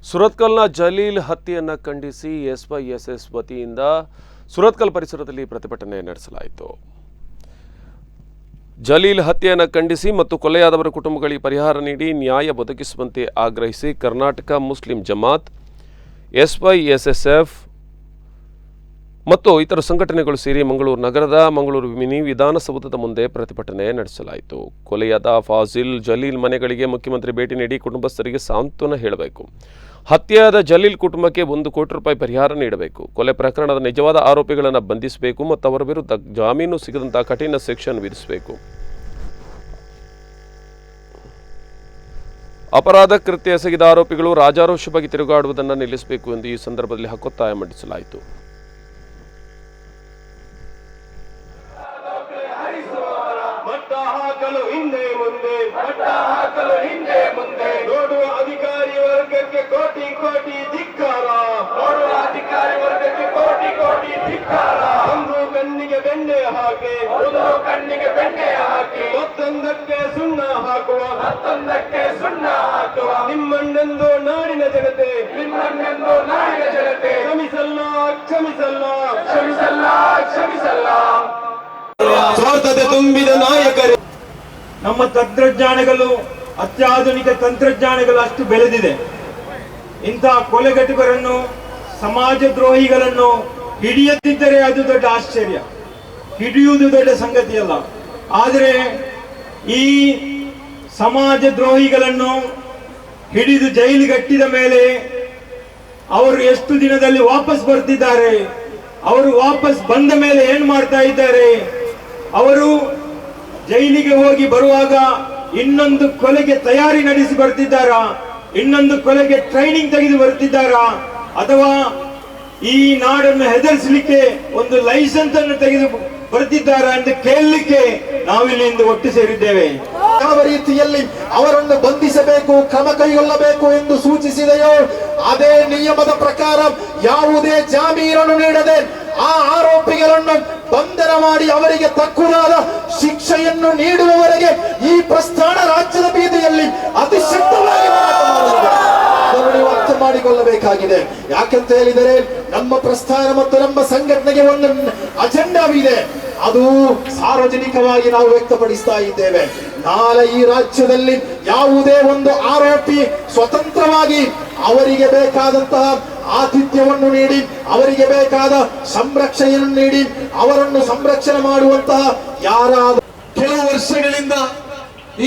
ಸುರತ್ಕಲ್ನ ಜಲೀಲ್ ಹತ್ಯೆಯನ್ನು ಖಂಡಿಸಿ ಎಸ್ವೈಎಸ್ಎಸ್ ವತಿಯಿಂದ ಸುರತ್ಕಲ್ ಪರಿಸರದಲ್ಲಿ ಪ್ರತಿಭಟನೆ ನಡೆಸಲಾಯಿತು. ಜಲೀಲ್ ಹತ್ಯೆಯನ್ನು ಖಂಡಿಸಿ ಮತ್ತು ಕೊಲೆಯಾದವರ ಕುಟುಂಬಗಳಿಗೆ ಪರಿಹಾರ ನೀಡಿ ನ್ಯಾಯ ಒದಗಿಸುವಂತೆ ಆಗ್ರಹಿಸಿ ಕರ್ನಾಟಕ ಮುಸ್ಲಿಂ ಜಮಾತ್, ಎಸ್ವೈಎಸ್ಎಸ್ಎಫ್ ಮತ್ತು ಇತರ ಸಂಘಟನೆಗಳು ಸೇರಿ ಮಂಗಳೂರು ನಗರದ ಮಂಗಳೂರು ಮಿನಿ ವಿಧಾನಸೌಧದ ಮುಂದೆ ಪ್ರತಿಭಟನೆ ನಡೆಸಲಾಯಿತು. ಕೊಲೆಯಾದ ಫಾಜಿಲ್, ಜಲೀಲ್ ಮನೆಗಳಿಗೆ ಮುಖ್ಯಮಂತ್ರಿ ಭೇಟಿ ನೀಡಿ ಕುಟುಂಬಸ್ಥರಿಗೆ ಸಾಂತ್ವನ ಹೇಳಬೇಕು. ಹತ್ಯೆಯಾದ ಜಲೀಲ್ ಕುಟುಂಬಕ್ಕೆ 1 ಕೋಟಿ ರೂಪಾಯಿ ಪರಿಹಾರ ನೀಡಬೇಕು. ಕೊಲೆ ಪ್ರಕರಣದ ನಿಜವಾದ ಆರೋಪಿಗಳನ್ನು ಬಂಧಿಸಬೇಕು ಮತ್ತು ಅವರ ವಿರುದ್ಧ ಜಾಮೀನು ಸಿಗದಂತಹ ಕಠಿಣ ಸೆಕ್ಷನ್ ವಿಧಿಸಬೇಕು. ಅಪರಾಧ ಕೃತ್ಯ ಎಸಗಿದ ಆರೋಪಿಗಳು ರಾಜಾರೋಷವಾಗಿ ತಿರುಗಾಡುವುದನ್ನು ನಿಲ್ಲಿಸಬೇಕು ಎಂದು ಈ ಸಂದರ್ಭದಲ್ಲಿ ಹಕ್ಕೊತ್ತಾಯ ಮಂಡಿಸಲಾಯಿತು. ನೋಡುವ ಅಧಿಕಾರಿ ವರ್ಗಕ್ಕೆ ಕೋಟಿ ಕೋಟಿ ಧಿಕ್ಕಾರ, ನೋಡುವ ಅಧಿಕಾರಿ ವರ್ಗಕ್ಕೆ ಕೋಟಿ ಕೋಟಿ ಧಿಕ್ಕಾರ. ಒಂದು ಕಣ್ಣಿಗೆ ಬೆಣ್ಣೆ ಹಾಕಿ, ಒಂದು ಕಣ್ಣಿಗೆ ಬೆಣ್ಣೆ ಹಾಕಿ, ಮತ್ತೊಂದಕ್ಕೆ ಸುಣ್ಣ ಹಾಕುವ, ಮತ್ತೊಂದಕ್ಕೆ ಸುಣ್ಣ ಹಾಕುವ ನಿಮ್ಮಣ್ಣೆಂದು ನಾಡಿನ ಜನತೆ, ನಿಮ್ಮಣ್ಣೆಂದು ನಾಡಿನ ಜನತೆ ಕ್ಷಮಿಸಲ್ಲ, ಕ್ಷಮಿಸಲ್ಲ, ಕ್ಷಮಿಸಲ್ಲ, ಕ್ಷಮಿಸಲ್ಲ. ಸ್ವಾರ್ಥತೆ ತುಂಬಿದ ನಾಯಕರು. ನಮ್ಮ ತಂತ್ರಜ್ಞಾನಗಳು, ಅತ್ಯಾಧುನಿಕ ತಂತ್ರಜ್ಞಾನಗಳು ಅಷ್ಟು ಬೆಳೆದಿದೆ. ಇಂತಹ ಕೊಲೆಗಟ್ಟುಗರನ್ನು, ಸಮಾಜ ದ್ರೋಹಿಗಳನ್ನು ಹಿಡಿಯದಿದ್ದರೆ ಅದು ದೊಡ್ಡ ಆಶ್ಚರ್ಯ, ಹಿಡಿಯುವುದು ದೊಡ್ಡ ಸಂಗತಿಯಲ್ಲ. ಆದರೆ ಈ ಸಮಾಜ ದ್ರೋಹಿಗಳನ್ನು ಹಿಡಿದು ಜೈಲಿಗಟ್ಟಿದ ಮೇಲೆ ಅವರು ಎಷ್ಟು ದಿನದಲ್ಲಿ ವಾಪಸ್ ಬರ್ತಿದ್ದಾರೆ, ಅವರು ವಾಪಸ್ ಬಂದ ಮೇಲೆ ಏನು ಮಾಡ್ತಾ ಇದ್ದಾರೆ, ಅವರು ಜೈಲಿಗೆ ಹೋಗಿ ಬರುವಾಗ ಇನ್ನೊಂದು ಕೊಲೆಗೆ ತಯಾರಿ ನಡೆಸಿ ಬರ್ತಿದ್ದಾರಾ, ಇನ್ನೊಂದು ಕೊಲೆಗೆ ಟ್ರೈನಿಂಗ್ ತೆಗೆದು ಬರ್ತಿದ್ದಾರಾ, ಅಥವಾ ಈ ನಾಡನ್ನು ಹೆದರಿಸಲಿಕ್ಕೆ ಒಂದು ಲೈಸೆನ್ಸ್ ಅನ್ನು ತೆಗೆದು ಬರ್ತಿದ್ದಾರಾ ಎಂದು ಕೇಳಲಿಕ್ಕೆ ನಾವಿಲ್ಲಿಂದ ಒಟ್ಟು ಸೇರಿದ್ದೇವೆ. ಯಾವ ರೀತಿಯಲ್ಲಿ ಅವರನ್ನು ಬಂಧಿಸಬೇಕು, ಕ್ರಮ ಕೈಗೊಳ್ಳಬೇಕು ಎಂದು ಸೂಚಿಸಿದೆಯೋ ಅದೇ ನಿಯಮದ ಪ್ರಕಾರ ಯಾವುದೇ ಜಾಮೀನನ್ನು ನೀಡದೆ ಆ ಆರೋಪಿಗಳನ್ನು ಬಂಧನ ಮಾಡಿ ಅವರಿಗೆ ತಕ್ಕುದಾದ ಶಿಕ್ಷೆಯನ್ನು ನೀಡುವವರೆಗೆ ಈ ಪ್ರಸ್ಥಾನ ರಾಜ್ಯದ ಬೀದಿಯಲ್ಲಿ ಅತಿಶಕ್ತವಾಗಿ ನೀವು ಅರ್ಥ ಮಾಡಿಕೊಳ್ಳಬೇಕಾಗಿದೆ. ಯಾಕಂತ ಹೇಳಿದರೆ ನಮ್ಮ ಪ್ರಸ್ಥಾನ ಮತ್ತು ನಮ್ಮ ಸಂಘಟನೆಗೆ ಒಂದು ಅಜೆಂಡಾವಿದೆ, ಅದು ಸಾರ್ವಜನಿಕವಾಗಿ ನಾವು ವ್ಯಕ್ತಪಡಿಸ್ತಾ ಇದ್ದೇವೆ. ನಾಳೆ ಈ ರಾಜ್ಯದಲ್ಲಿ ಯಾವುದೇ ಒಂದು ಆರೋಪಿ ಸ್ವತಂತ್ರವಾಗಿ ಅವರಿಗೆ ಬೇಕಾದಂತಹ ಆತಿಥ್ಯವನ್ನು ನೀಡಿ, ಅವರಿಗೆ ಬೇಕಾದ ಸಂರಕ್ಷಣೆಯನ್ನು ನೀಡಿ, ಅವರನ್ನು ಸಂರಕ್ಷಣೆ ಮಾಡುವಂತಹ ಯಾರಾದರೂ ಕೆಲವು ವರ್ಷಗಳಿಂದ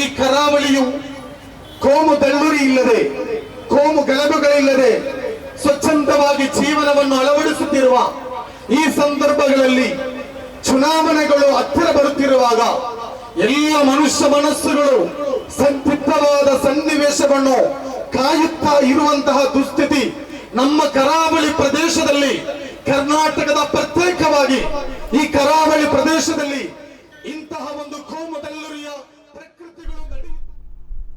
ಈ ಕರಾವಳಿಯು ಕೋಮು ದಳ್ಳೂರಿ ಇಲ್ಲದೆ, ಕೋಮು ಗಲಭೆಗಳಿಲ್ಲದೆ ಸ್ವಚ್ಛಂದವಾಗಿ ಜೀವನವನ್ನು ಅಳವಡಿಸುತ್ತಿರುವ ಈ ಸಂದರ್ಭಗಳಲ್ಲಿ ಚುನಾವಣೆಗಳು ಹತ್ತಿರ ಬರುತ್ತಿರುವಾಗ ಎಲ್ಲ ಮನುಷ್ಯ ಮನಸ್ಸುಗಳು ಸಂದಿಗ್ಧವಾದ ಸನ್ನಿವೇಶವನ್ನು ಕಾಯುತ್ತಾ ಇರುವಂತಹ ದುಸ್ಥಿತಿ ನಮ್ಮ ಕರಾವಳಿ ಪ್ರದೇಶದಲ್ಲಿ, ಕರ್ನಾಟಕದ ಪ್ರತ್ಯೇಕವಾಗಿ ಈ